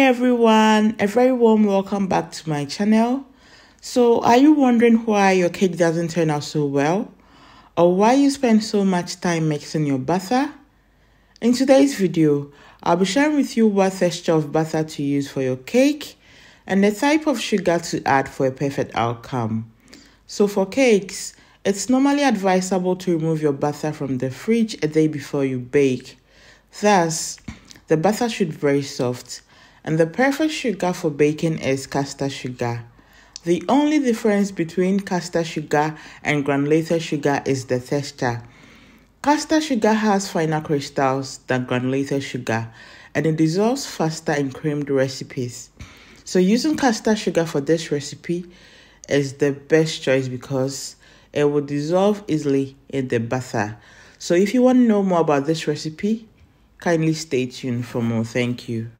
everyone, a very warm welcome back to my channel. So are you wondering why your cake doesn't turn out so well, or why you spend so much time mixing your butter? In today's video, I'll be sharing with you what texture of butter to use for your cake and the type of sugar to add for a perfect outcome. So for cakes, it's normally advisable to remove your butter from the fridge a day before you bake. Thus, the butter should be very soft, and the perfect sugar for baking is caster sugar. The only difference between caster sugar and granulated sugar is the texture. Caster sugar has finer crystals than granulated sugar, and it dissolves faster in creamed recipes. So using caster sugar for this recipe is the best choice because it will dissolve easily in the butter. So if you want to know more about this recipe, kindly stay tuned for more. Thank you.